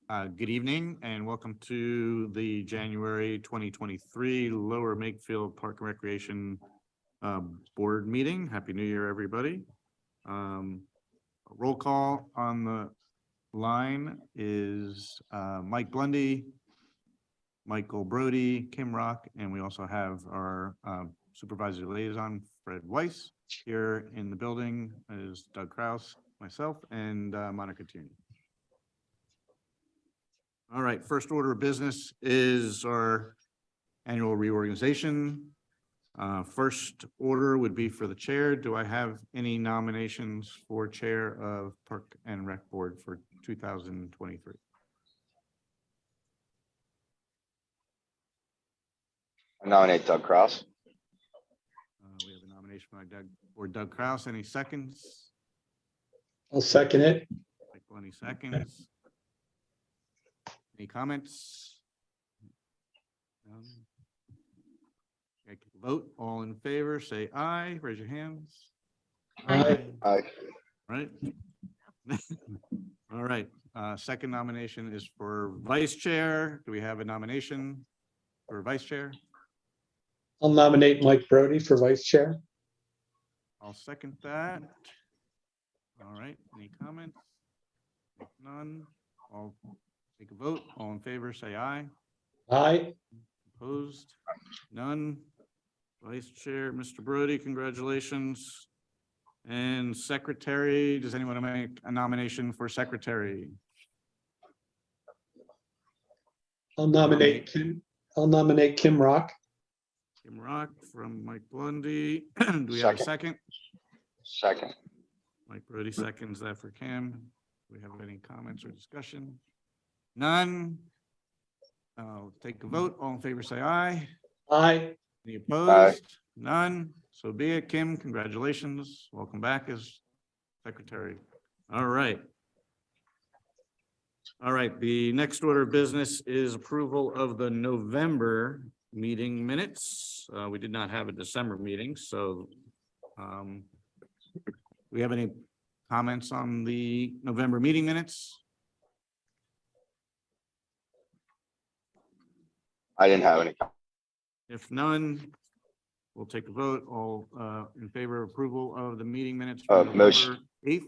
Good evening and welcome to the January 2023 Lower Makefield Park and Recreation Board meeting. Happy New Year, everybody. Roll call on the line is Mike Blundy, Michael Brody, Kim Rock, and we also have our supervisory liaison, Fred Weiss. Here in the building is Doug Kraus, myself, and Monica Tierney. All right, first order of business is our annual reorganization. First order would be for the chair. Do I have any nominations for chair of Park and Rec Board for 2023? I nominate Doug Kraus. We have a nomination by Doug Kraus. Any seconds? I'll second it. Like 20 seconds. Any comments? Okay, vote. All in favor, say aye. Raise your hands. Aye. Aye. Right. All right. Second nomination is for vice chair. Do we have a nomination for vice chair? I'll nominate Mike Brody for vice chair. I'll second that. All right. Any comments? If none, I'll take a vote. All in favor, say aye. Aye. Opposed? None. Vice Chair, Mr. Brody, congratulations. And secretary, does anyone want to make a nomination for secretary? I'll nominate Kim Rock. Kim Rock from Mike Blundy. Do we have a second? Second. Mike Brody seconds that for Kim. Do we have any comments or discussion? None. I'll take a vote. All in favor, say aye. Aye. Any opposed? Aye. None. So be it. Kim, congratulations. Welcome back as secretary. All right. All right. The next order of business is approval of the November meeting minutes. We did not have a December meeting, so we have any comments on the November meeting minutes? I didn't have any. If none, we'll take a vote. All in favor of approval of the meeting minutes for November Motion. 8th?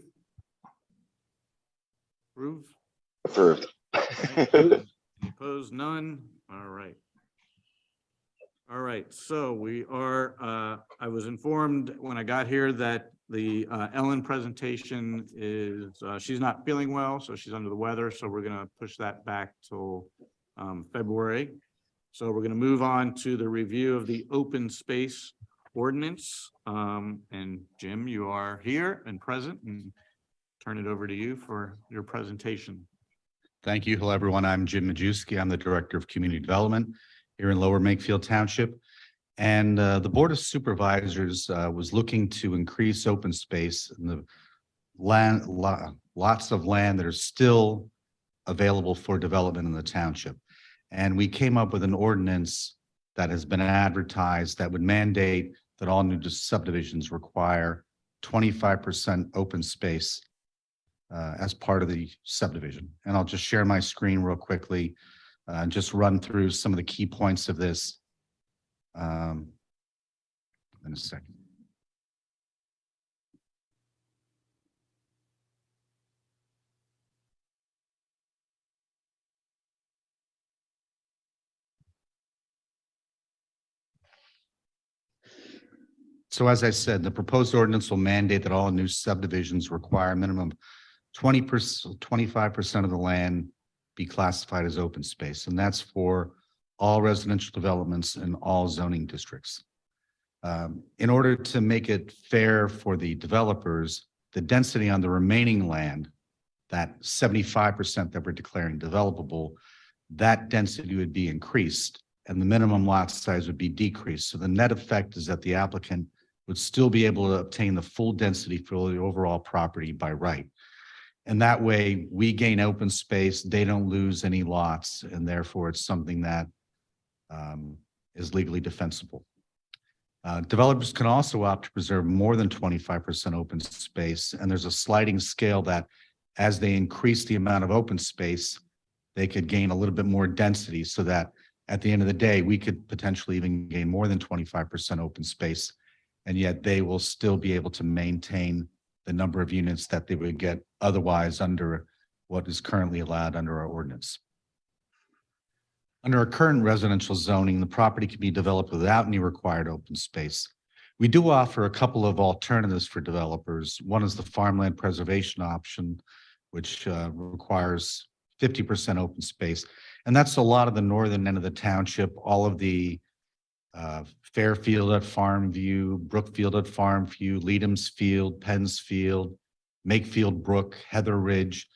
Approve? Approved. Any opposed? None? All right. All right, so we are, I was informed when I got here that the Ellen presentation is, she's not feeling well, so she's under the weather, so we're gonna push that back till February. So we're going to move on to the review of the open space ordinance. And Jim, you are here and present, and turn it over to you for your presentation. Thank you. Hello, everyone. I'm Jim Majewski. I'm the Director of Community Development here in Lower Makefield Township. And the Board of Supervisors was looking to increase open space in the land, lots of land that are still available for development in the township. And we came up with an ordinance that has been advertised that would mandate that all new subdivisions require 25% open space as part of the subdivision. And I'll just share my screen real quickly and just run through some of the key points of this in a second. So as I said, the proposed ordinance will mandate that all new subdivisions require a minimum 25% of the land be classified as open space. And that's for all residential developments in all zoning districts. In order to make it fair for the developers, the density on the remaining land, that 75% that we're declaring developable, that density would be increased and the minimum lot size would be decreased. So the net effect is that the applicant would still be able to obtain the full density for the overall property by right. And that way we gain open space, they don't lose any lots, and therefore it's something that is legally defensible. Developers can also opt to preserve more than 25% open space, and there's a sliding scale that as they increase the amount of open space, they could gain a little bit more density so that at the end of the day, we could potentially even gain more than 25% open space. And yet they will still be able to maintain the number of units that they would get otherwise under what is currently allowed under our ordinance. Under our current residential zoning, the property can be developed without any required open space. We do offer a couple of alternatives for developers. One is the farmland preservation option, which requires 50% open space. And that's a lot of the northern end of the township, all of the Fairfield at Farmview, Brookfield at Farmview, Leadham's Field, Penn's Field, Makefield Brook, Heather Ridge.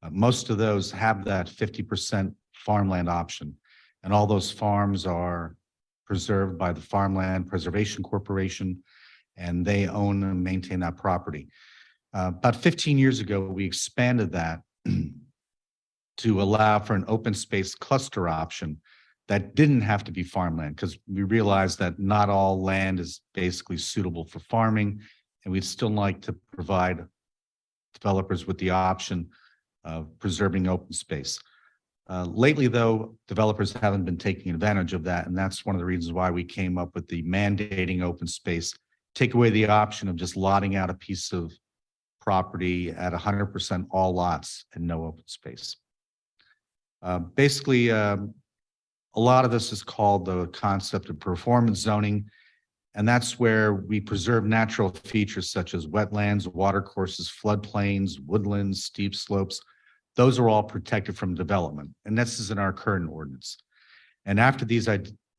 Most of those have that 50% farmland option. And all those farms are preserved by the Farmland Preservation Corporation, and they own and maintain that property. About 15 years ago, we expanded that to allow for an open space cluster option that didn't have to be farmland, because we realized that not all land is basically suitable for farming, and we'd still like to provide developers with the option of preserving open space. Lately, though, developers haven't been taking advantage of that, and that's one of the reasons why we came up with the mandating open space. Take away the option of just lotting out a piece of property at 100% all lots and no open space. Basically, a lot of this is called the concept of performance zoning, and that's where we preserve natural features such as wetlands, watercourses, floodplains, woodlands, steep slopes. Those are all protected from development, and this is in our current ordinance. And after these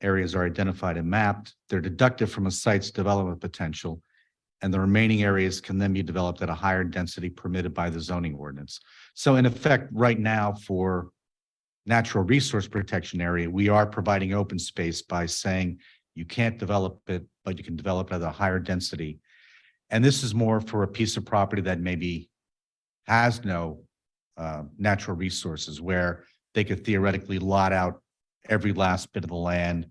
areas are identified and mapped, they're deducted from a site's development potential, and the remaining areas can then be developed at a higher density permitted by the zoning ordinance. So in effect, right now for natural resource protection area, we are providing open space by saying you can't develop it, but you can develop it at a higher density. And this is more for a piece of property that maybe has no natural resources, where they could theoretically lot out every last bit of the land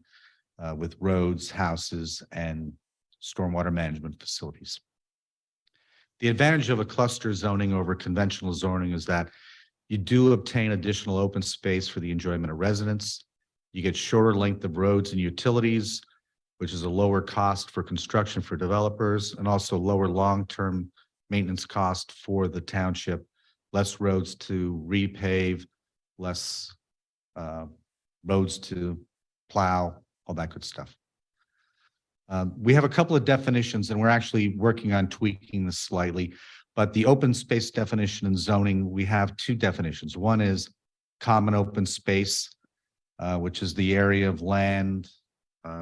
with roads, houses, and stormwater management facilities. The advantage of a cluster zoning over conventional zoning is that you do obtain additional open space for the enjoyment of residents. You get shorter length of roads and utilities, which is a lower cost for construction for developers, and also lower long-term maintenance cost for the township. Less roads to repave, less roads to plow, all that good stuff. We have a couple of definitions, and we're actually working on tweaking this slightly, but the open space definition in zoning, we have two definitions. One is common open space, which is the area of land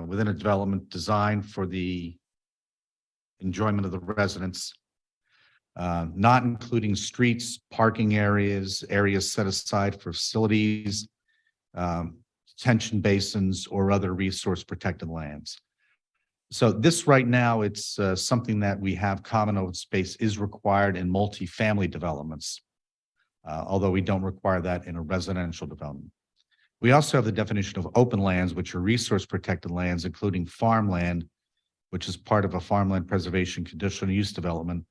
within a development designed for the enjoyment of the residents, not including streets, parking areas, areas set aside for facilities, detention basins, or other resource protected lands. So this right now, it's something that we have. Common open space is required in multifamily developments, although we don't require that in a residential development. We also have the definition of open lands, which are resource protected lands, including farmland, which is part of a farmland preservation conditional use development,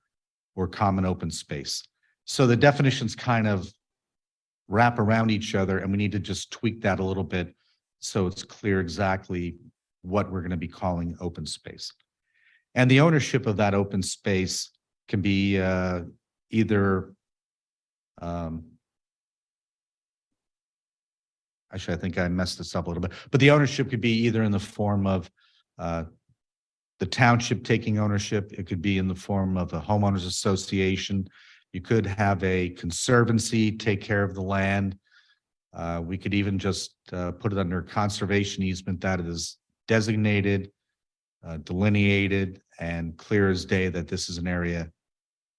or common open space. So the definitions kind of wrap around each other, and we need to just tweak that a little bit so it's clear exactly what we're going to be calling open space. And the ownership of that open space can be either, actually, I think I messed this up a little bit, but the ownership could be either in the form of the township taking ownership. It could be in the form of a homeowners association. You could have a conservancy take care of the land. We could even just put it under conservation easement that is designated, delineated, and clear as day that this is an area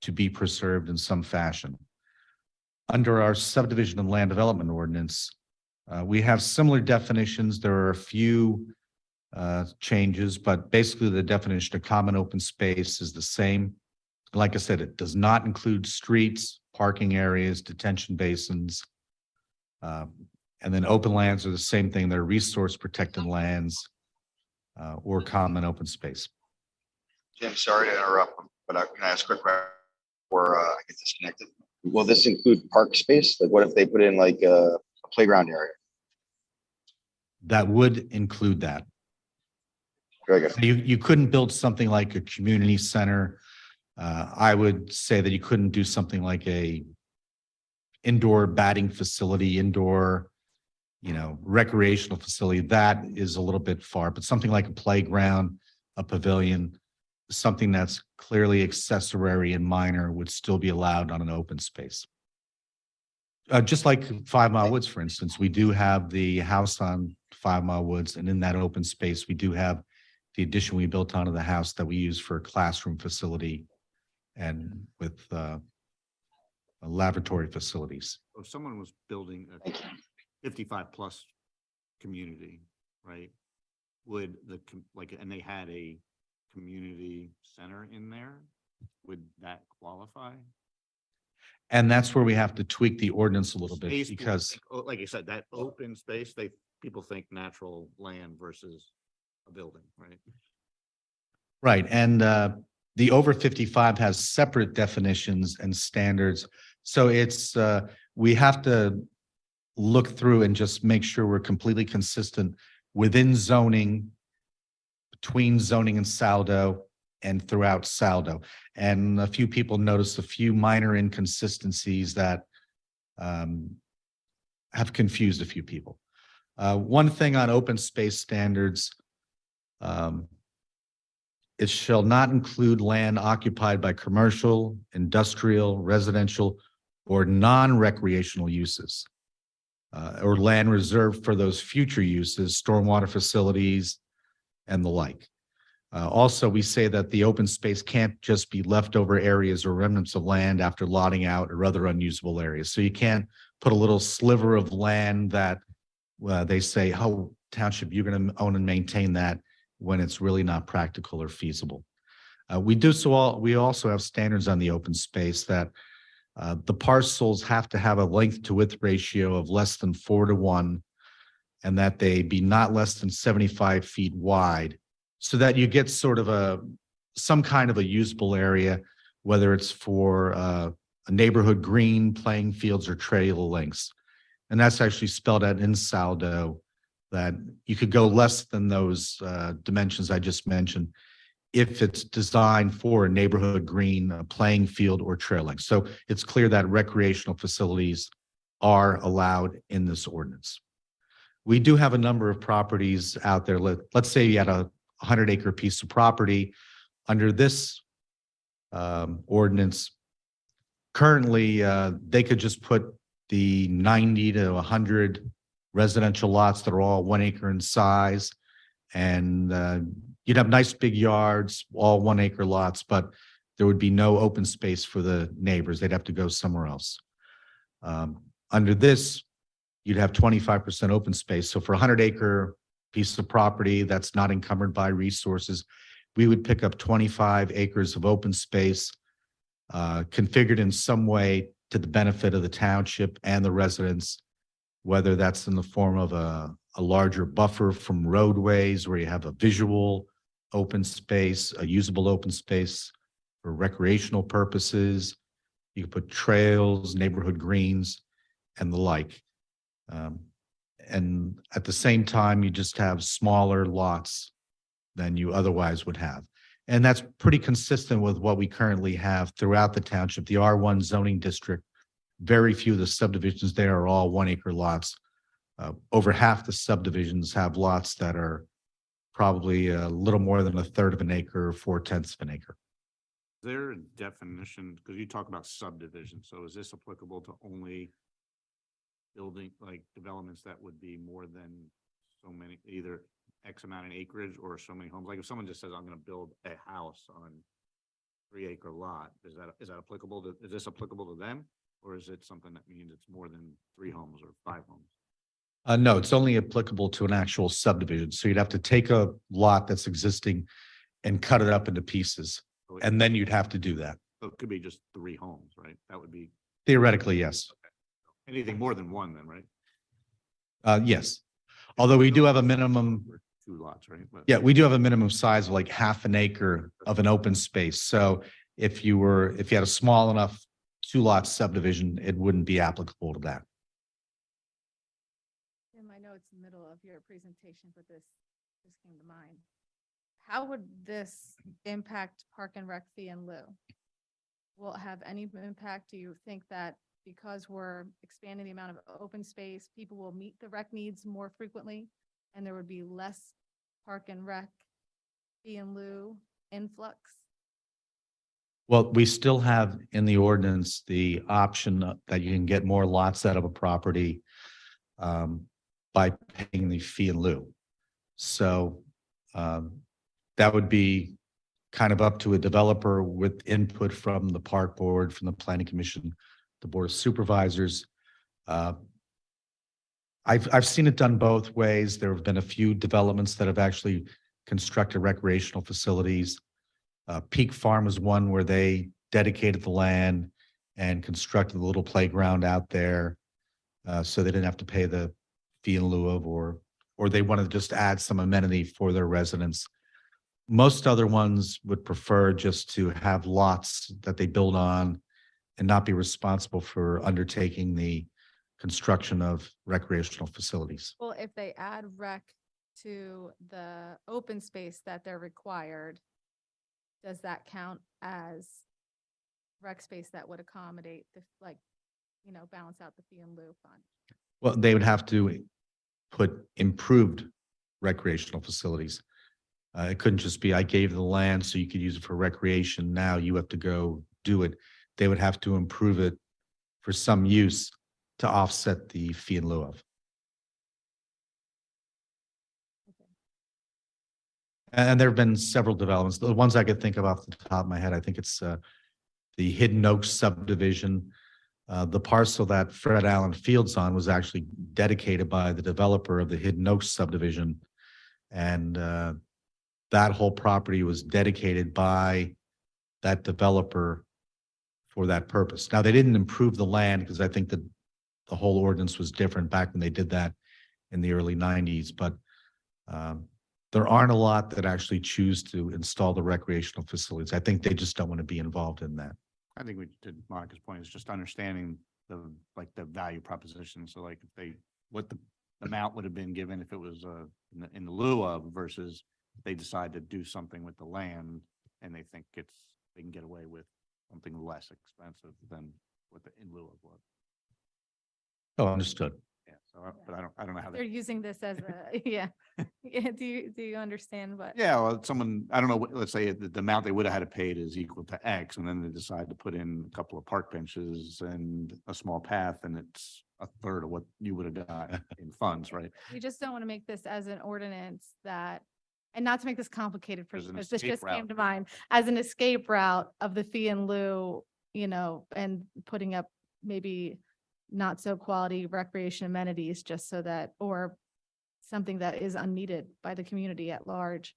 to be preserved in some fashion. Under our subdivision and land development ordinance, we have similar definitions. There are a few changes, but basically the definition of common open space is the same. Like I said, it does not include streets, parking areas, detention basins, and then open lands are the same thing. They're resource protected lands or common open space. Jim, sorry to interrupt, but can I ask a quick question before I get disconnected? Will this include park space? Like what if they put in like a playground area. That would include that. Very good. So you couldn't build something like a community center. I would say that you couldn't do something like a indoor batting facility, indoor, recreational facility. That is a little bit far, but something like a playground, a pavilion, something that's clearly accessory and minor would still be allowed on an open space. Just like 5 Mile Woods, for instance, we do have the house on 5 Mile Woods, and in that open space, we do have the addition we built onto the house that we use for a classroom facility and with laboratory facilities. If someone was building a 55 plus community, right? Would and they had a community center in there, would that qualify? And that's where we have to tweak the ordinance a little bit Space, people because, think, like I said, that open space, people think natural land versus a building, right? right, and the over 55 has separate definitions and standards. So it's, we have to look through and just make sure we're completely consistent within zoning, between zoning and Saldo, and throughout Saldo. And a few people noticed a few minor inconsistencies that have confused a few people. One thing on open space standards, it shall not include land occupied by commercial, industrial, residential, or non-recreational uses, or land reserved for those future uses, stormwater facilities, and the like. Also, we say that the open space can't just be leftover areas or remnants of land after lotting out or other unusable areas. So you can't put a little sliver of land that they say, oh, township, you're going to own and maintain that, when it's really not practical or feasible. We also have standards on the open space that the parcels have to have a length to width ratio of less than 4:1, and that they be not less than 75 feet wide, so that you get sort of some kind of a usable area, whether it's for a neighborhood green, playing fields, or trail links. And that's actually spelled out in Saldo, that you could go less than those dimensions I just mentioned if it's designed for a neighborhood green, a playing field, or trailing. So it's clear that recreational facilities are allowed in this ordinance. We do have a number of properties out there. Let's say you had a 100-acre piece of property under this ordinance. Currently, they could just put the 90 to 100 residential lots that are all 1 acre in size, and you'd have nice big yards, all 1 acre lots, but there would be no open space for the neighbors. They'd have to go somewhere else. Under this, you'd have 25% open space. So for a 100-acre piece of property that's not encumbered by resources, we would pick up 25 acres of open space, configured in some way to the benefit of the township and the residents, whether that's in the form of a larger buffer from roadways where you have a visual open space, a usable open space for recreational purposes. You can put trails, neighborhood greens, and the like. And at the same time, you just have smaller lots than you otherwise would have. And that's pretty consistent with what we currently have throughout the township. The R1 zoning district, very few of the subdivisions there are all 1 acre lots. Over half the subdivisions have lots that are probably a little more than 1/3 of an acre or 4/10 of an acre. Is there a definition, because you talk about subdivision, so is this applicable to only building, like developments that would be more than so many, either X amount in acreage or so many homes? Like if someone just says, I'm going to build a house on 3-acre lot, is that applicable to, is this applicable to them? Or is it something that means it's more than 3 homes or 5 homes? No, it's only applicable to an actual subdivision. So you'd have to take a lot that's existing and cut it up into pieces. So it- And then you'd have to do that. so it could be just 3 homes, right? That would be Theoretically, yes. anything more than 1 then, right? Yes. Although we do have a minimum, 2 lots, right? But yeah, we do have a minimum size of like 1/2 an acre of an open space. So if you had a small enough 2-lot subdivision, it wouldn't be applicable to that. it's the middle of your presentation, but this came to mind. How would this impact Park and Rec fee in lieu? Will it have any impact? Do you think that because we're expanding the amount of open space, people will meet the rec needs more frequently and there would be less Park and Rec fee in lieu influx? Well, we still have in the ordinance the option that you can get more lots out of a property by paying the fee in lieu. So that would be kind of up to a developer with input from the park board, from the planning commission, the board of supervisors. I've seen it done both ways. There have been a few developments that have actually constructed recreational facilities. Peak Farm was one where they dedicated the land and constructed a little playground out there. So they didn't have to pay the fee in lieu of, or they wanted to just add some amenity for their residents. Most other ones would prefer just to have lots that they build on and not be responsible for undertaking the construction of recreational facilities. Well, if they add rec to the open space that they're required, does that count as rec space that would accommodate the, like, balance out the fee in lieu fund? Well, they would have to put improved recreational facilities. It couldn't just be, I gave the land so you could use it for recreation. Now you have to go do it. They would have to improve it for some use to offset the fee in lieu of. And there have been several developments. The ones I could think of off the top of my head, I think it's the Hidden Oaks subdivision. The parcel that Fred Allen Fields on was actually dedicated by the developer of the Hidden Oaks subdivision. And that whole property was dedicated by that developer for that purpose. Now, they didn't improve the land because I think that the whole ordinance was different back when they did that in the early 90s. But there aren't a lot that actually choose to install the recreational facilities. I think they just don't want to be involved in that. I think to Monica's point is just understanding the value proposition. So like if they, what the amount would have been given if it was in the lieu of versus they decide to do something with the land and they think they can get away with something less expensive than what the in lieu of was. Oh, understood. Yeah. So, but I don't know how They're using this as a, yeah. Yeah. Do you understand what? Yeah, well, someone, I don't know, let's say the amount they would have had to pay it is equal to X, and then they decide to put in a couple of park benches and a small path, and it's a third of what you would have got in funds, right? We just don't want to make this as an ordinance that, and not to make this complicated for As you, an because this escape just came route. to mind, as an escape route of the fee in lieu, and putting up maybe not so quality recreation amenities just so that, or something that is unneeded by the community at large,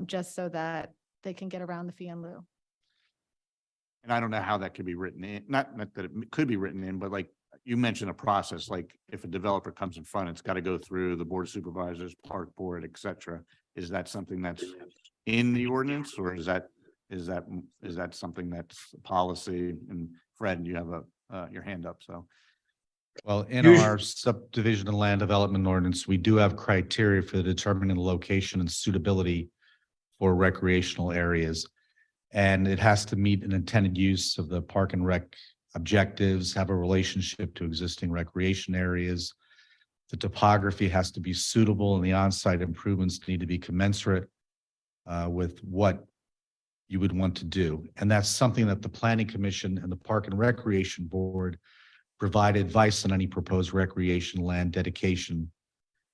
just so that they can get around the fee in lieu. And I don't know how that could be written in, not that it could be written in, but like you mentioned a process, like if a developer comes in front, it's got to go through the board of supervisors, park board, et cetera. Is that something that's in the ordinance, or is that something that's policy? And Fred, you have your hand up, so. Well, in Usu- our subdivision and land development ordinance, we do have criteria for determining the location and suitability for recreational areas. And it has to meet an intended use of the park and rec objectives, have a relationship to existing recreation areas. The topography has to be suitable and the on-site improvements need to be commensurate with what you would want to do. And that's something that the Planning Commission and the Park and Recreation Board provide advice on any proposed recreation land dedication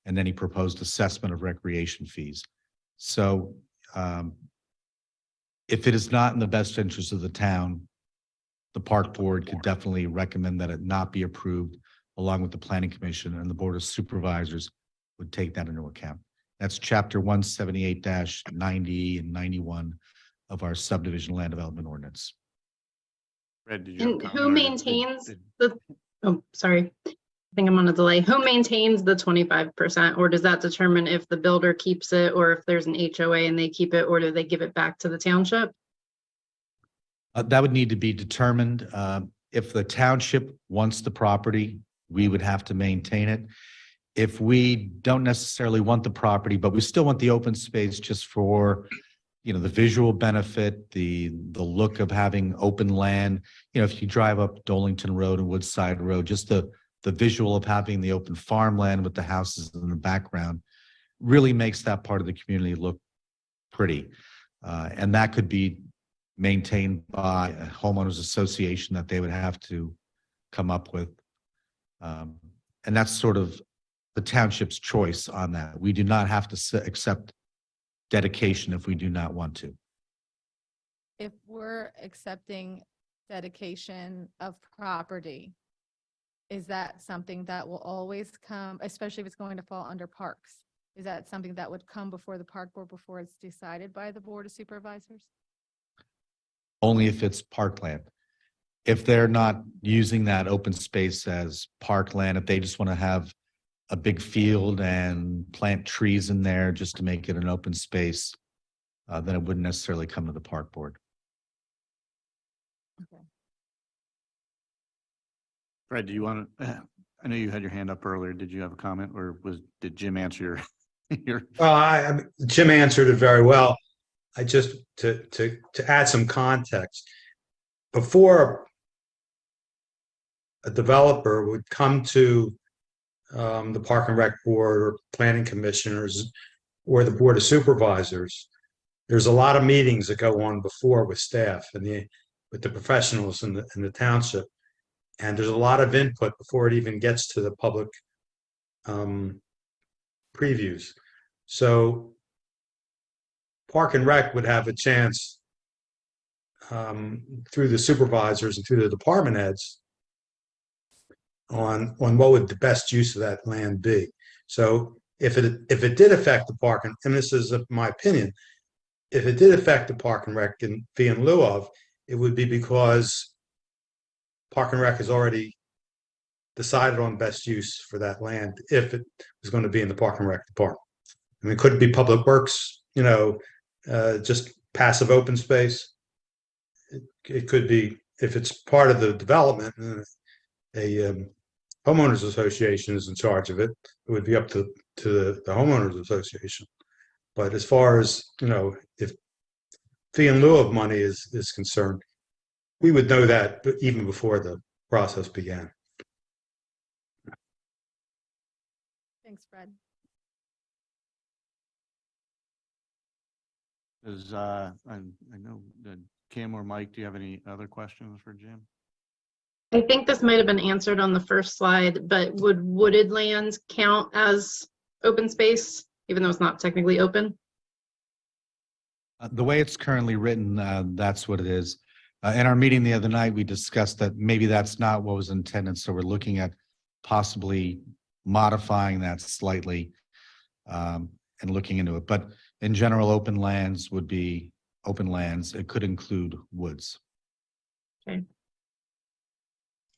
and any proposed assessment of recreation fees. So if it is not in the best interest of the town, the park board could definitely recommend that it not be approved, along with the planning commission, and the board of supervisors would take that into account. That's chapter 178-90 and 91 of our subdivision land development ordinance. Fred, did you have a And comment, who or maintains oh, sorry. I think I'm on a delay. Who maintains the 25%, or does that determine if the builder keeps it, or if there's an HOA and they keep it, or do they give it back to the township? That would need to be determined. If the township wants the property, we would have to maintain it. if we don't necessarily want the property, but we still want the open space just for, the visual benefit, the look of having open land. If you drive up Dolington Road and Woodside Road, just the visual of having the open farmland with the houses in the background really makes that part of the community look pretty. And that could be maintained by a homeowners association that they would have to come up with. And that's sort of the township's choice on that. We do not have to accept dedication if we do not want to. If we're accepting dedication of property, is that something that will always come, especially if it's going to fall under parks? Is that something that would come before the park board before it's decided by the board of supervisors? Only if it's parkland. If they're not using that open space as parkland, if they just want to have a big field and plant trees in there just to make it an open space, then it wouldn't necessarily come to the park board. Okay. Fred, do you want to, I know you had your hand up earlier. Did you have a comment or did Jim answer your? Well, Jim answered it very well. I just, to add some context, before a developer would come to the Park and Rec Board or Planning Commissioners or the Board of Supervisors, there's a lot of meetings that go on before with staff and with the professionals in the township. And there's a lot of input before it even gets to the public previews. So Park and Rec would have a chance through the supervisors and through the department heads on what would the best use of that land be. So if it did affect the park, and this is my opinion, if it did affect the Park and Rec and fee in lieu of, it would be because Park and Rec has already decided on best use for that land if it was going to be in the Park and Rec department. I mean, it could be Public Works, just passive open space. It could be, if it's part of the development, a homeowners association is in charge of it. It would be up to the homeowners association. But as far as, if fee in lieu of money is concerned, we would know that even before the process began. Thanks, Fred. I know that Kim or Mike, do you have any other questions for Jim? I think this might have been answered on the first slide, but would wooded lands count as open space, even though it's not technically open? The way it's currently written, that's what it is. In our meeting the other night, we discussed that maybe that's not what was intended. So we're looking at possibly modifying that slightly and looking into it. But in general, open lands would be open lands. It could include woods. Okay.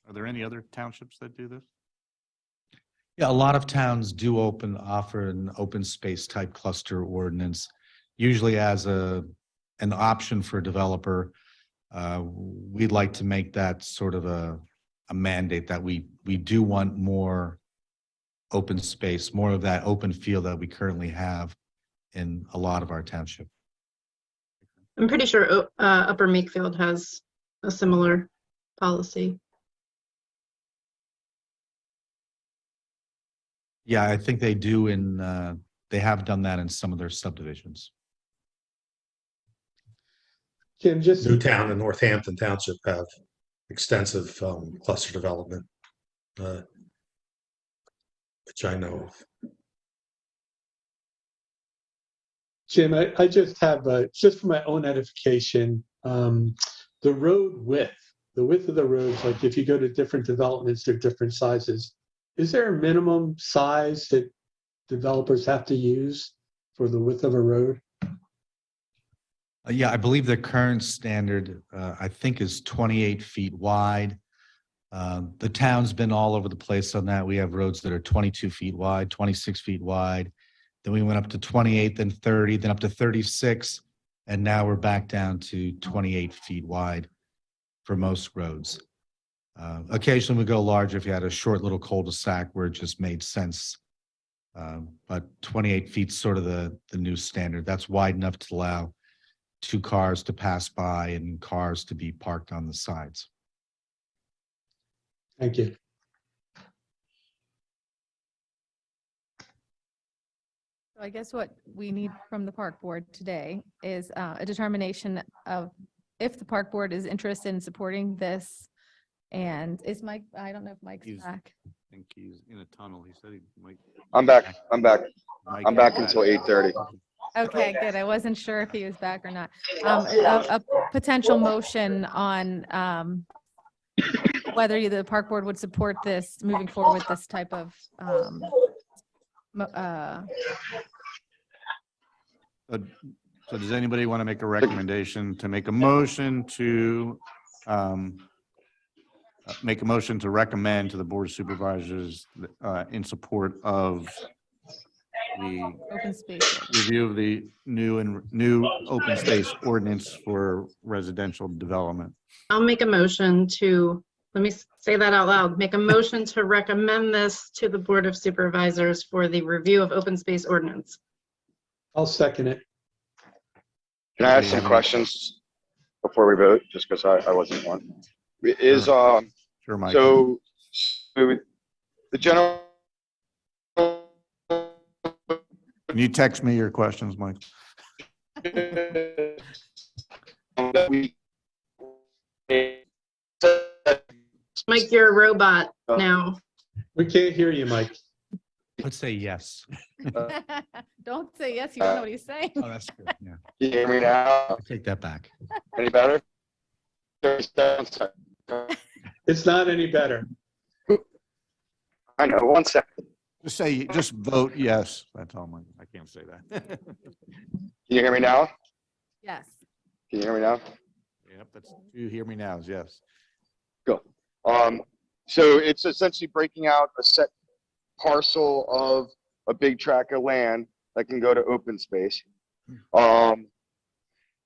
Are there any other townships that do this? Yeah, a lot of towns do offer an open space type cluster ordinance, usually as an option for a developer. We'd like to make that sort of a mandate that we do want more open space, more of that open field that we currently have in a lot of our township. I'm pretty sure Upper Makefield has a similar policy. Yeah, I think they do they have done that in some of their subdivisions. Jim, just, Newtown and Northampton Township have extensive cluster development, which I know of. Jim, I just have, just for my own edification, the road width, the width of the roads, like if you go to different developments, they're different sizes. Is there a minimum size that developers have to use for the width of a road? Yeah, I believe the current standard, I think, is 28 feet wide. The town's been all over the place on that. We have roads that are 22 feet wide, 26 feet wide. Then we went up to 28, then 30, then up to 36. And now we're back down to 28 feet wide for most roads. Occasionally we go larger if you had a short little cul-de-sac where it just made sense But 28 feet sort of the new standard. That's wide enough to allow 2 cars to pass by and cars to be parked on the sides. Thank you. So I guess what we need from the park board today is a determination of if the park board is interested in supporting this. And is Mike, I don't know if Mike's He's- back. I think he's in a tunnel. He said he might. I'm back. I'm back. Mike I'm is back until 8:30. Okay, good. I wasn't sure if he was back or not. A potential motion on whether the park board would support this, moving forward with this type of So does anybody want to make a recommendation to make a motion to recommend to the Board of Supervisors in support of the open space? review of the new open space ordinance for residential development? I'll make a motion to, let me say that out loud, make a motion to recommend this to the Board of Supervisors for the review of open space ordinance. I'll second it. Can I ask some questions before we vote? Just because I wasn't one. Is, Sure, Mike. so the general, Can you text me your questions, Mike? Mike, you're a robot now. We can't hear you, Mike. Let's say yes. Don't say yes, you don't know what he's saying. Oh, that's good. Yeah, Can you hear me now? I take that back. Any better? It's not any better. I know, 1 second. Just vote yes. That's all, Mike. I can't say that. Can you hear me now? Yes. Can you hear me now? Yep, that's, you hear me now, is yes. Go. So it's essentially breaking out a set parcel of a big tract of land that can go to open space.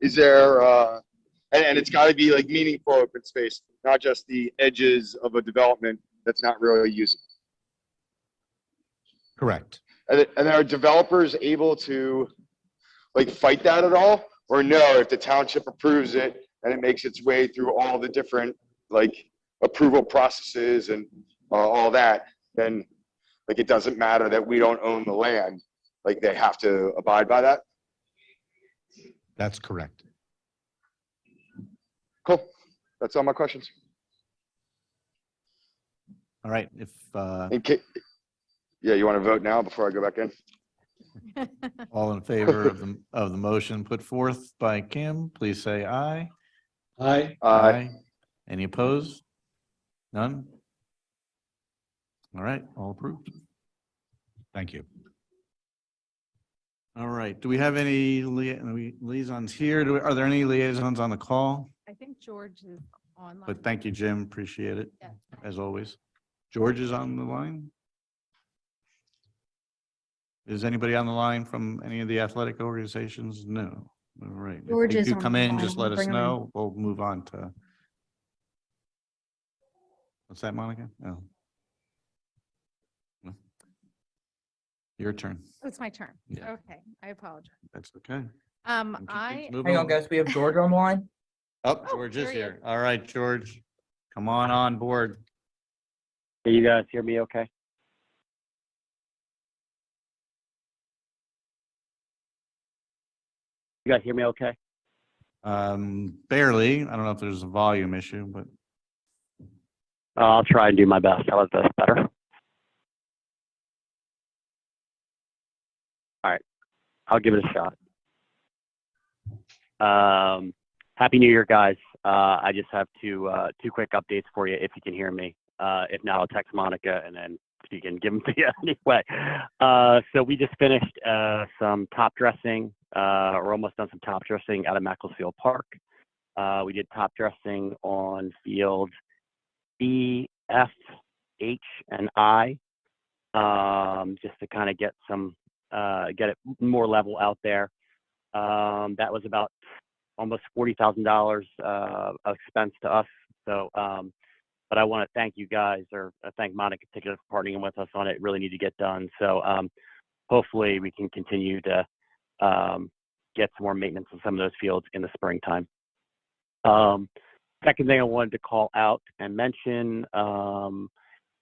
Is there, and it's got to be like meaningful open space, not just the edges of a development that's not really usable. Correct. And are developers able to like fight that at all? Or no, if the township approves it and it makes its way through all the different like approval processes and all that, then like it doesn't matter that we don't own the land, like they have to abide by that? That's correct. Cool. That's all my questions. All right, if, Yeah, you want to vote now before I go back in? all in favor of the motion put forth by Kim, please say aye. Aye. Any opposed? None? All right, all approved. Thank you. All right, do we have any liaisons here? Are there any liaisons on the call? I think George is online. But thank you, Jim, appreciate it, Yeah. as always. George is on the line? Is anybody on the line from any of the athletic organizations? No. All right. George If is you on come the in, line. just let us Bring him in. know. We'll move on to. What's that, Monica? Oh. No. Your turn. Oh, it's my turn. Yeah. Okay, I apologize. That's okay. Keep things I, moving Hang on, guys. We have George on the line. Oh, George is there he here. All right, George, come on board. Can you guys hear me okay? You guys hear me okay? Barely. I don't know if there's a volume issue, but I'll try and do my best. How about this? Better? All right. I'll give it a shot. Happy New Year, guys. I just have two quick updates for you if you can hear me. If not, I'll text Monica and then she can give them to you anyway. So we just finished some top dressing. We're almost done some top dressing out of Makefield Park. We did top dressing on fields B, F, H, and I, just to kind of get it more level out there. That was about almost $40,000 of expense to us. So, but I want to thank you guys, or thank Monica in particular for partnering with us on it. Really need to get done. So hopefully we can continue to get some more maintenance on some of those fields in the springtime. Second thing I wanted to call out and mention,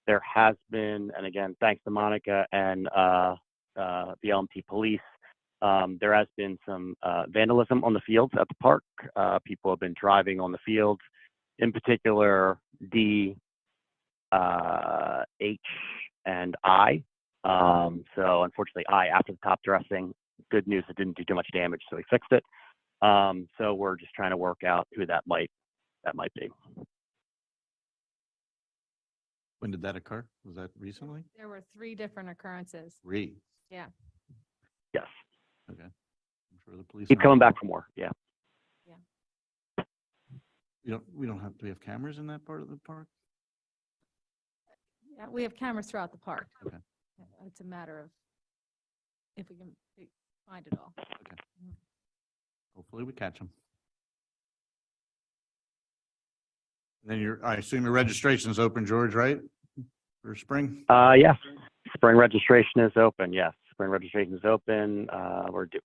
there has been, and again, thanks to Monica and the LMT police, there has been some vandalism on the fields at the park. People have been driving on the fields, in particular D, H, and I. So unfortunately, I, after the top dressing, good news, it didn't do too much damage, so we fixed it. So we're just trying to work out who that might be. When did that occur? Was that recently? There were 3 different occurrences. Three. Yeah. Yes. Okay. I'm sure the police. Keep coming back for more. Yeah. We don't have, do we have cameras in that part of the park? Yeah, we have cameras throughout the park. Okay. It's a matter of if we can find it all. Hopefully we catch them. Then I assume your registration is open, George, right? For spring? Yes. Spring registration is open. Yes. Spring registration is open.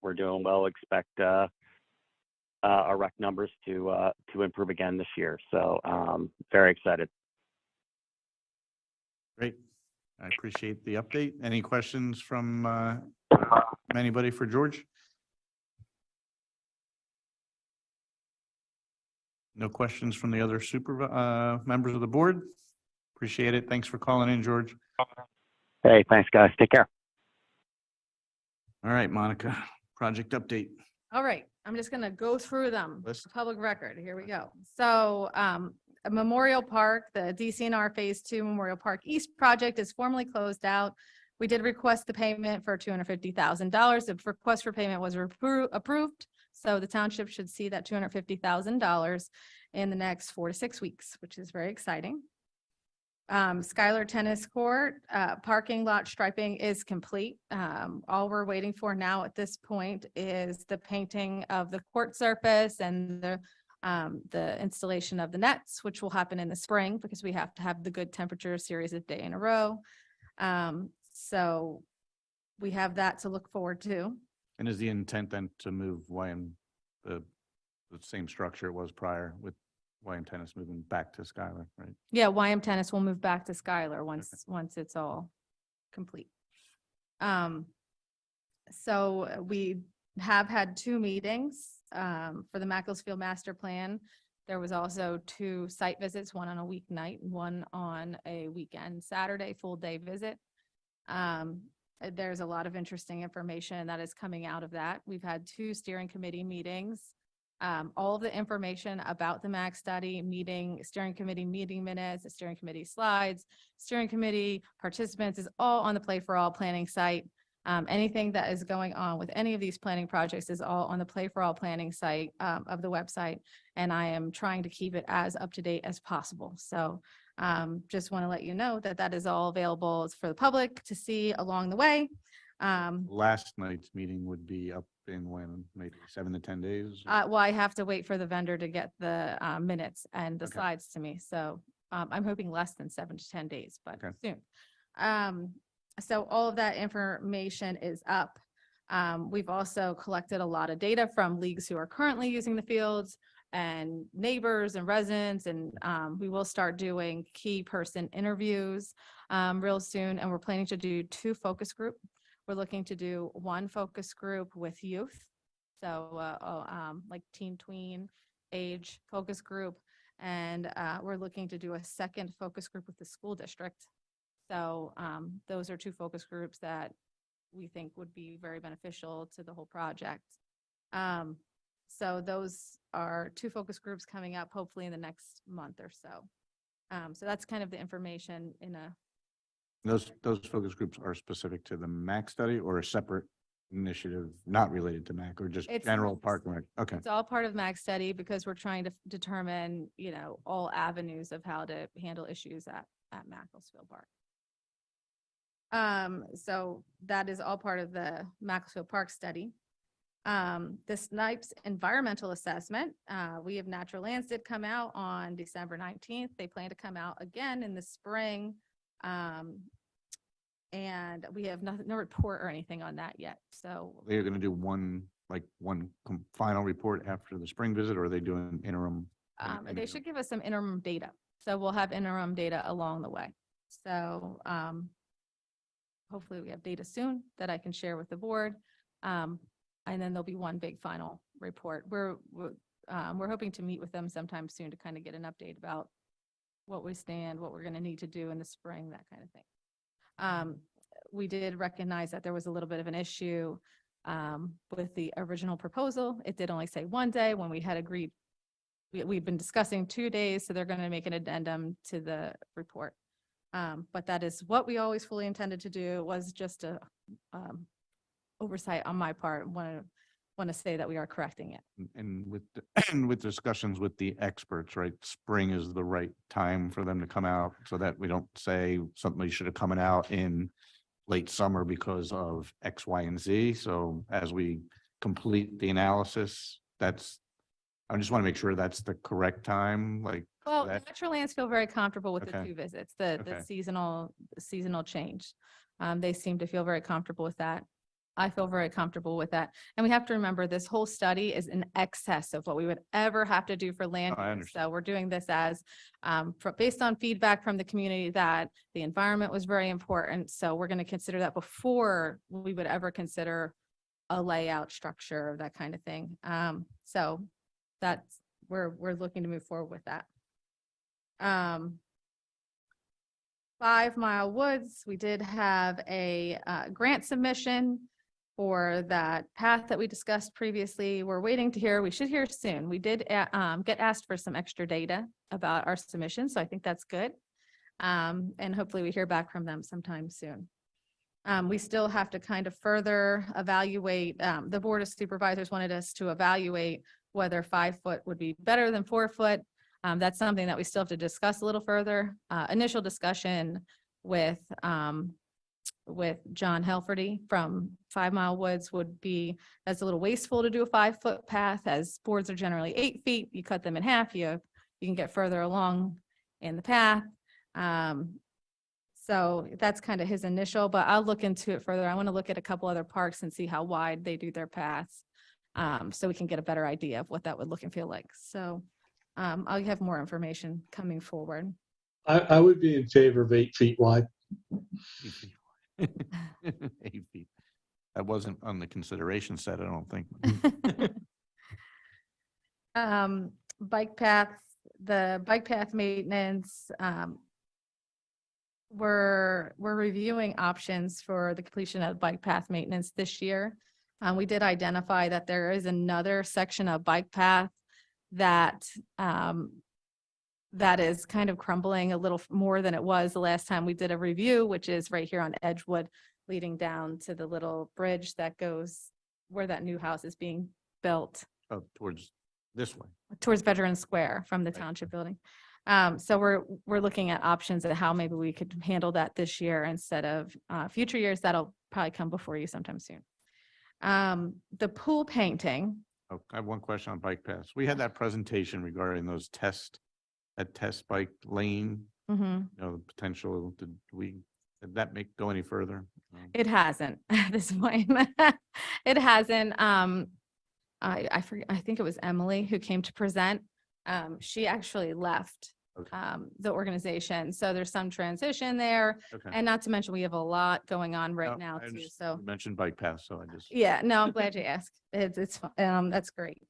We're doing well. Expect our rec numbers to improve again this year. So very excited. Great. I appreciate the update. Any questions from anybody for George? No questions from the other members of the board? Appreciate it. Thanks for calling in, George. Hey, thanks, guys. Take care. All right, Monica, project update. All right, I'm just gonna go through them. List. Public record, here we go. So, Memorial Park, the DCNR Phase 2 Memorial Park East project is formally closed out. We did request the payment for $250,000. The request for payment was approved. So the township should see that $250,000 in the next 4 to 6 weeks, which is very exciting. Skylar Tennis Court, parking lot striping is complete. All we're waiting for now at this point is the painting of the court surface and the installation of the nets, which will happen in the spring because we have to have the good temperature series of day in a row. So we have that to look forward to. And is the intent then to move the same structure it was prior with YM Tennis moving back to Skylar, right? Yeah, YM Tennis will move back to Skylar once it's all complete. So we have had 2 meetings for the Makefield Master Plan. There was also 2 site visits, one on a weeknight, one on a weekend, Saturday, full day visit. There's a lot of interesting information that is coming out of that. We've had 2 steering committee meetings. All of the information about the MAC study steering committee meeting minutes, the steering committee slides, steering committee participants is all on the Play for All planning site. Anything that is going on with any of these planning projects is all on the Play for All planning site of the website. And I am trying to keep it as up to date as possible. So just want to let you know that that is all available for the public to see along the way. Last night's meeting would be up in when, maybe 7 to 10 days? Well, I have to wait for the vendor to get the minutes and the Okay. slides to me. So I'm hoping less than 7 to 10 days, but Okay. soon. So all of that information is up. We've also collected a lot of data from leagues who are currently using the fields and neighbors and residents. And we will start doing key person interviews real soon. And we're planning to do 2 focus group. We're looking to do 1 focus group with youth. So like teen tween age focus group. And we're looking to do a 2nd focus group with the school district. So those are 2 focus groups that we think would be very beneficial to the whole project. So those are 2 focus groups coming up hopefully in the next month or so. So that's kind of the information in a. Those focus groups are specific to the MAC study or a separate initiative not related to MAC or just general park and rec? Okay. It's all part of MAC study because we're trying to determine, all avenues of how to handle issues at Makefield Park. So that is all part of the Makefield Park study. The Snipes environmental assessment, we have Natural Lands did come out on December 19th. They plan to come out again in the spring. And we have nothing, no report or anything on that yet. So They're gonna do one final report after the spring visit, or are they doing interim? they should give us some interim data. So we'll have interim data along the way. So hopefully we have data soon that I can share with the board. And then there'll be one big final report. We're hoping to meet with them sometime soon to kind of get an update about what we stand, what we're going to need to do in the spring, that kind of thing. We did recognize that there was a little bit of an issue with the original proposal. It did only say 1 day when we had agreed. We've been discussing 2 days, so they're going to make an addendum to the report. But that is what we always fully intended to do. It was just a oversight on my part. Want to say that we are correcting it. And with discussions with the experts, right? Spring is the right time for them to come out, so that we don't say somebody should have come out in late summer because of X, Y, and Z. So as we complete the analysis, I just want to make sure that's the correct time, like. Well, that- Natural Lands feel very comfortable with the Okay. 2 visits, the Okay. seasonal change. They seem to feel very comfortable with that. I feel very comfortable with that. And we have to remember, this whole study is in excess of what we would ever have to do for land Oh, I use. understand. So we're doing this as, based on feedback from the community that the environment was very important. So we're going to consider that before we would ever consider a layout structure, that kind of thing. So that's, we're looking to move forward with that. 5 Mile Woods, we did have a grant submission for that path that we discussed previously. We're waiting to hear, we should hear soon. We did get asked for some extra data about our submission, so I think that's good. And hopefully we hear back from them sometime soon. We still have to kind of further evaluate, the Board of Supervisors wanted us to evaluate whether 5 foot would be better than 4 foot. That's something that we still have to discuss a little further. Initial discussion with John Helferty from 5 Mile Woods would be, that's a little wasteful to do a 5 foot path, as boards are generally 8 feet. You cut them in half, you can get further along in the path. So that's kind of his initial, but I'll look into it further. I want to look at a couple other parks and see how wide they do their paths. So we can get a better idea of what that would look and feel like. So I'll have more information coming forward. I would be in favor of 8 feet wide. 8 feet. 8 feet. That wasn't on the consideration set, I don't think. Bike paths, the bike path maintenance, we're reviewing options for the completion of bike path maintenance this year. We did identify that there is another section of bike path that that is kind of crumbling a little more than it was the last time we did a review, which is right here on Edgewood, leading down to the little bridge that goes where that new house is being built. Oh, towards this way. Towards Veterans Square from the Right. township building. So we're looking at options of how maybe we could handle that this year instead of future years. That'll probably come before you sometime soon. The pool painting. Oh, I have one question on bike paths. We had that presentation regarding those test bike lane, Mhm. the potential, did that go any further? It hasn't at this point. It hasn't. I forget, I think it was Emily who came to present. She actually left Okay. the organization. So there's some transition there. Okay. And not to mention, we have a lot going on right No, now I too. understand. So You mentioned bike paths, so I just. yeah, no, I'm glad you asked. That's great.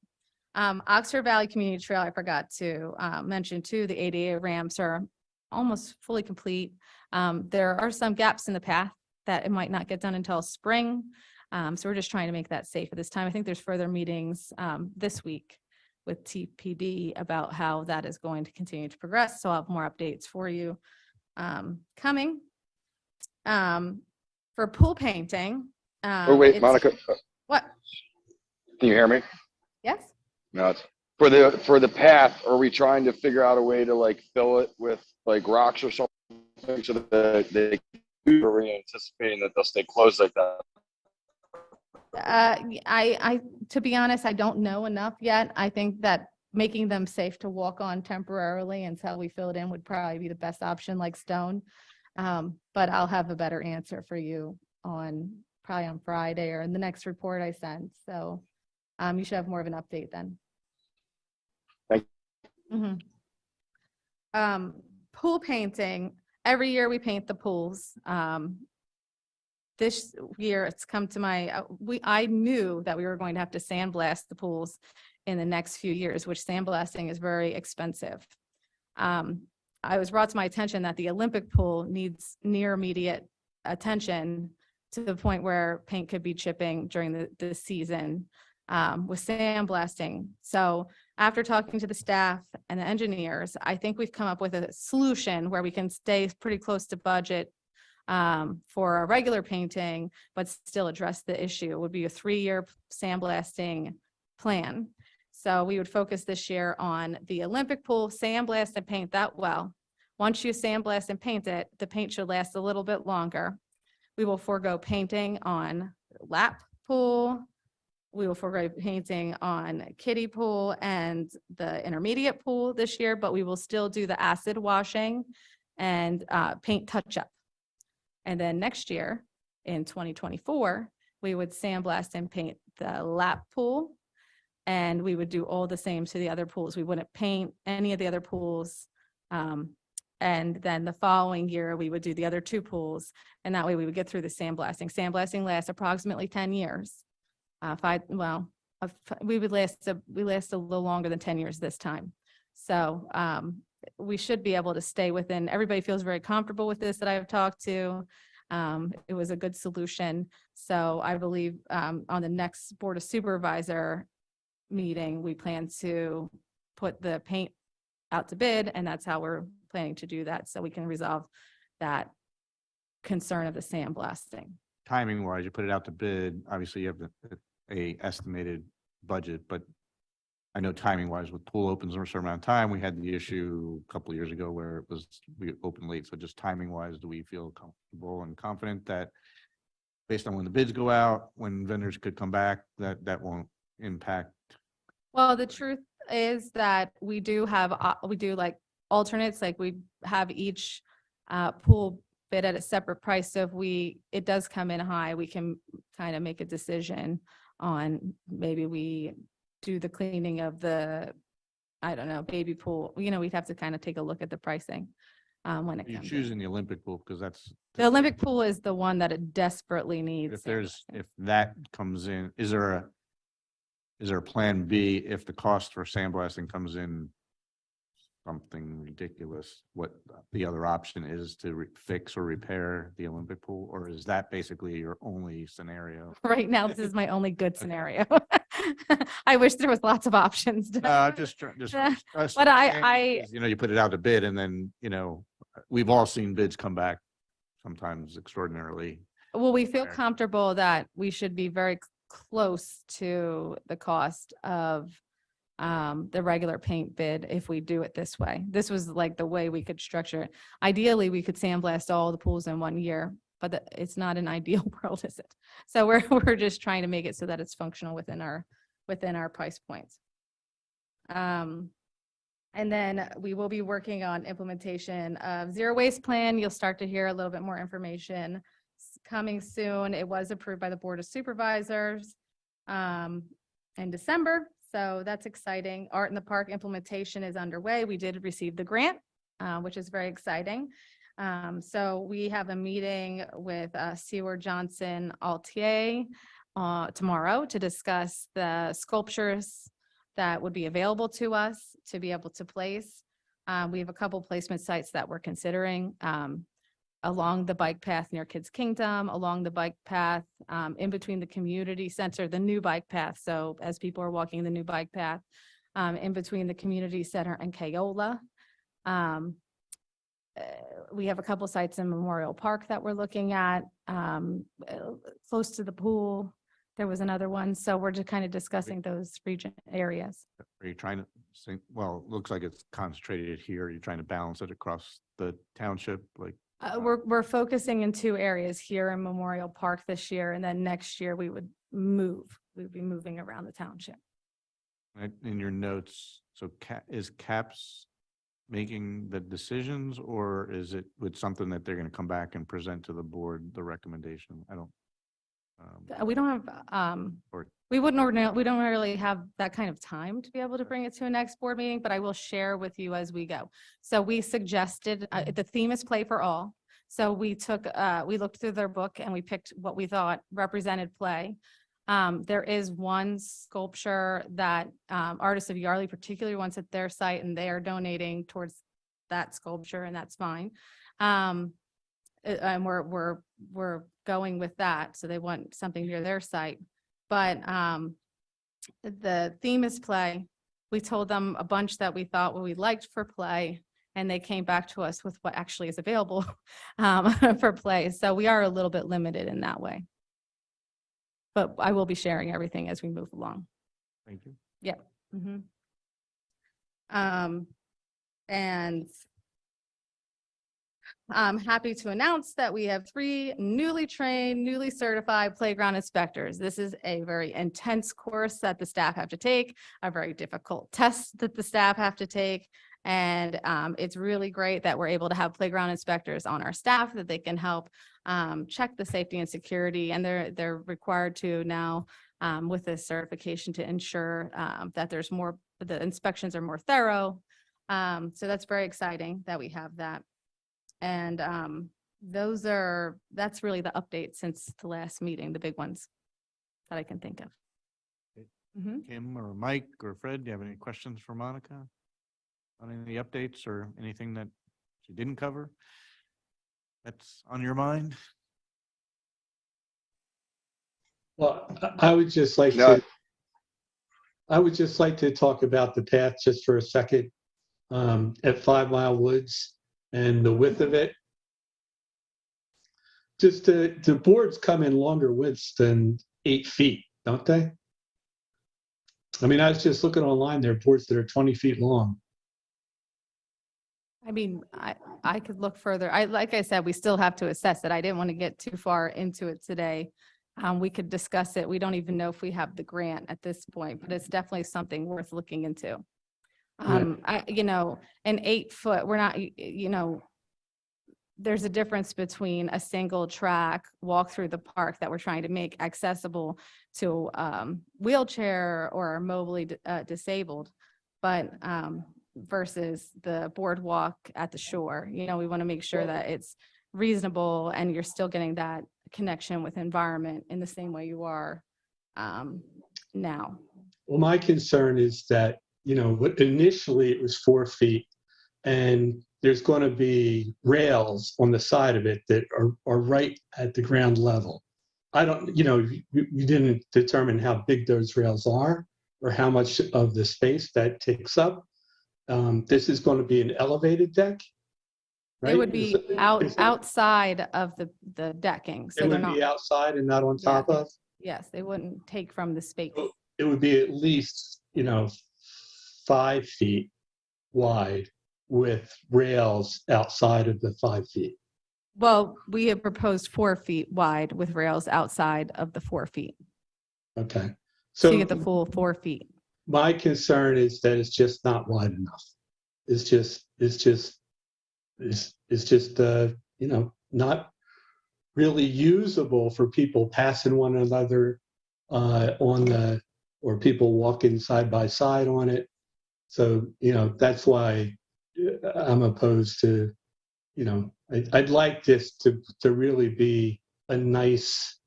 Oxford Valley Community Trail, I forgot to mention too, the ADA ramps are almost fully complete. There are some gaps in the path that it might not get done until spring. So we're just trying to make that safe at this time. I think there's further meetings this week with TPD about how that is going to continue to progress. So I'll have more updates for you coming. For pool painting. Oh, wait, it's- Monica, What? can you hear me? Yes? No, it's for the path, are we trying to figure out a way to like fill it with like rocks or something so that they are we anticipating that they'll stay closed like that? I, to be honest, I don't know enough yet. I think that making them safe to walk on temporarily until we fill it in would probably be the best option, like stone. But I'll have a better answer for you probably on Friday or in the next report I send. So you should have more of an update then. Thank Mhm. Pool painting, every year we paint the pools. This year it's come to I knew that we were going to have to sandblast the pools in the next few years, which sandblasting is very expensive. I was brought to my attention that the Olympic pool needs near immediate attention to the point where paint could be chipping during the season with sandblasting. So after talking to the staff and the engineers, I think we've come up with a solution where we can stay pretty close to budget for a regular painting, but still address the issue. It would be a 3-year sandblasting plan. So we would focus this year on the Olympic pool, sandblast and paint that well. Once you sandblast and paint it, the paint should last a little bit longer. We will forego painting on lap pool. We will forego painting on kiddie pool and the intermediate pool this year, but we will still do the acid washing and paint touch-up. And then next year, in 2024, we would sandblast and paint the lap pool, and we would do all the same to the other pools. We wouldn't paint any of the other pools. And then the following year, we would do the other 2 pools, and that way we would get through the sandblasting. Sandblasting lasts approximately 10 years. We last a little longer than 10 years this time. So we should be able to stay within, everybody feels very comfortable with this that I've talked to. It was a good solution. So I believe on the next Board of Supervisor meeting, we plan to put the paint out to bid, and that's how we're planning to do that, so we can resolve that concern of the sandblasting. Timing wise, you put it out to bid, obviously you have a estimated budget, but I know timing wise with pool opens in a certain amount of time, we had the issue a couple of years ago where we opened late. So just timing wise, do we feel comfortable and confident that based on when the bids go out, when vendors could come back, that won't impact? Well, the truth is that we do like alternates, like we have each pool bid at a separate price. So if it does come in high, we can kind of make a decision on maybe we do the cleaning of the, I don't know, baby pool. We'd have to kind of take a look at the pricing when it You're comes. choosing the Olympic pool because that's The Olympic pool is the one that it desperately needs. if that comes in, is there a plan B if the cost for sandblasting comes in something ridiculous, what the other option is to fix or repair the Olympic pool, or is that basically your only scenario? Right now, this is my only good scenario. I wish there was lots of options. Just But I you put it out to bid, and then we've all seen bids come back sometimes extraordinarily. Well, we feel Fair. comfortable that we should be very close to the cost of the regular paint bid if we do it this way. This was like the way we could structure it. Ideally, we could sandblast all the pools in 1 year, but it's not an ideal world, is it? So we're just trying to make it so that it's functional within our price points. And then we will be working on implementation of zero waste plan. You'll start to hear a little bit more information coming soon. It was approved by the Board of Supervisors in December. So that's exciting. Art in the Park implementation is underway. We did receive the grant, which is very exciting. So we have a meeting with Seward Johnson Altier tomorrow to discuss the sculptures that would be available to us to be able to place. We have a couple placement sites that we're considering along the bike path near Kids Kingdom, along the bike path in between the community center, the new bike path. So as people are walking the new bike path in between the community center and Keola. We have a couple sites in Memorial Park that we're looking at, close to the pool. There was another one. So we're just kind of discussing those region areas. Are you trying to think, well, it looks like it's concentrated here. You're trying to balance it across the township, like? We're focusing in 2 areas here in Memorial Park this year, and then next year we would be moving around the township. In your notes, so is CAPS making the decisions, or is it with something that they're gonna come back and present to the board, the recommendation? I don't. We don't have, Or- we don't really have that kind of time to be able to bring it to a next board meeting, but I will share with you as we go. So we suggested, the theme is play for all. So we looked through their book and we picked what we thought represented play. There is one sculpture that Artists of Yardley particularly wants at their site, and they are donating towards that sculpture, and that's fine. And we're going with that, so they want something near their site. But the theme is play. We told them a bunch that we thought what we liked for play, and they came back to us with what actually is available for play. So we are a little bit limited in that way. But I will be sharing everything as we move along. Thank you. Yeah. Mm-hmm. And I'm happy to announce that we have 3 newly trained, newly certified playground inspectors. This is a very intense course that the staff have to take, a very difficult test that the staff have to take. And it's really great that we're able to have playground inspectors on our staff that they can help check the safety and security. And they're required to now with this certification to ensure that the inspections are more thorough. So that's very exciting that we have that. And that's really the update since the last meeting, the big ones that I can think of. Mhm. Kim or Mike or Fred, do you have any questions for Monica on any updates or anything that she didn't cover that's on your mind? Well, I would just like No. to talk about the path just for a second at 5 Mile Woods and the width of it. Just the boards come in longer widths than 8 feet, don't they? I mean, I was just looking online, there are boards that are 20 feet long. I mean, I could look further. Like I said, we still have to assess it. I didn't want to get too far into it today. We could discuss it. We don't even know if we have the grant at this point, but it's definitely something worth looking into. An 8 foot, we're not, there's a difference between a single track walk through the park that we're trying to make accessible to wheelchair or mobily disabled, but versus the boardwalk at the shore. We want to make sure that it's reasonable and you're still getting that connection with environment in the same way you are now. Well, my concern is that, initially it was 4 feet, and there's going to be rails on the side of it that are right at the ground level. I don't, you didn't determine how big those rails are or how much of the space that takes up. This is going to be an elevated deck, right? It would be outside of the decking. So It they're would not, be outside and not on top of? yes, they wouldn't take from the space. It would be at least, 5 feet wide with rails outside of the 5 feet. Well, we have proposed 4 feet wide with rails outside of the 4 feet. Okay. So So you get the full 4 feet. my concern is that it's just not wide enough. It's just not really usable for people passing one another or people walking side by side on it. So, that's why I'm opposed to, I'd like this to really be a nice,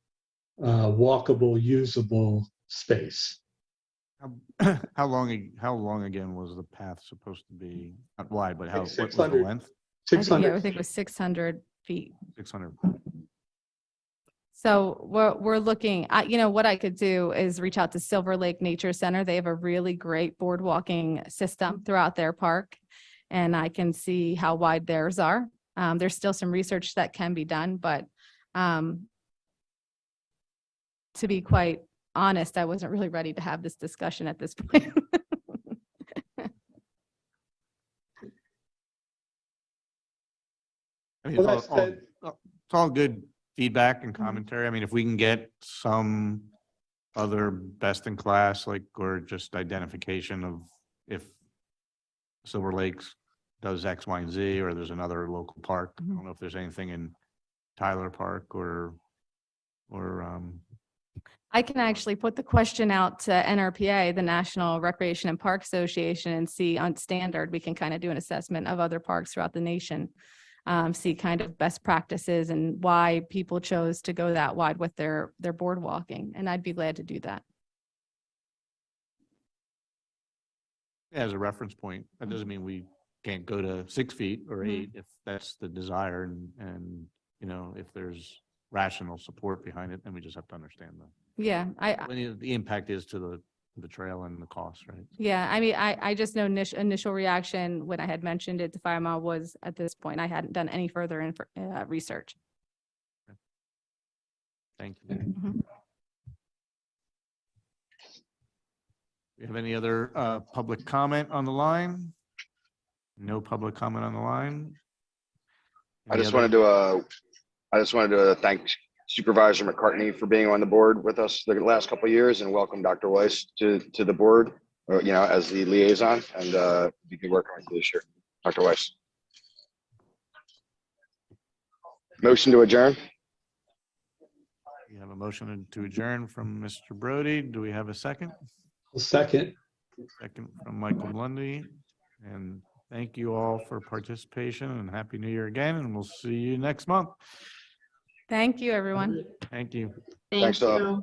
walkable, usable space. How long again was the path supposed to be? Not wide, but what was the 600. length? 600. I think it was 600 feet. 600. So we're looking at, what I could do is reach out to Silver Lake Nature Center. They have a really great board walking system throughout their park, and I can see how wide theirs are. There's still some research that can be done, but to be quite honest, I wasn't really ready to have this discussion at this point. I mean, Well, it's all good feedback and commentary. I mean, if we can get some other best in class, or just identification of if Silver Lakes does X, Y, and Z, or there's another local park. I Mhm. don't know if there's anything in Tyler Park or, I can actually put the question out to NRPA, the National Recreation and Park Association, and see on standard, we can kind of do an assessment of other parks throughout the nation. See kind of best practices and why people chose to go that wide with their boardwalking, and I'd be glad to do that. as a reference point. That doesn't mean we can't go to 6 feet or Mhm. 8 if that's the desire and, you know, if there's rational support behind it, then we just have to understand Yeah, the impact is to the trail and the cost, right? yeah, I mean, I just know initial reaction when I had mentioned it to Fire Mile was at this point, I hadn't done any further research. Thank you. Mhm. Do you have any other public comment on the line? No public comment on the line? I Any just other- wanted to thank Supervisor McCartney for being on the board with us the last couple of years and welcome Dr. Weiss to the board, you know, as the liaison, and be good working with you this year. Dr. Weiss. Motion to adjourn? We have a motion to adjourn from Mr. Brody. Do we have a second? A second. Second from Michael Blundy. And thank you all for participation and Happy New Year again, and we'll see you next month. Thank you, everyone. Thank you. Thank Thanks, all. you.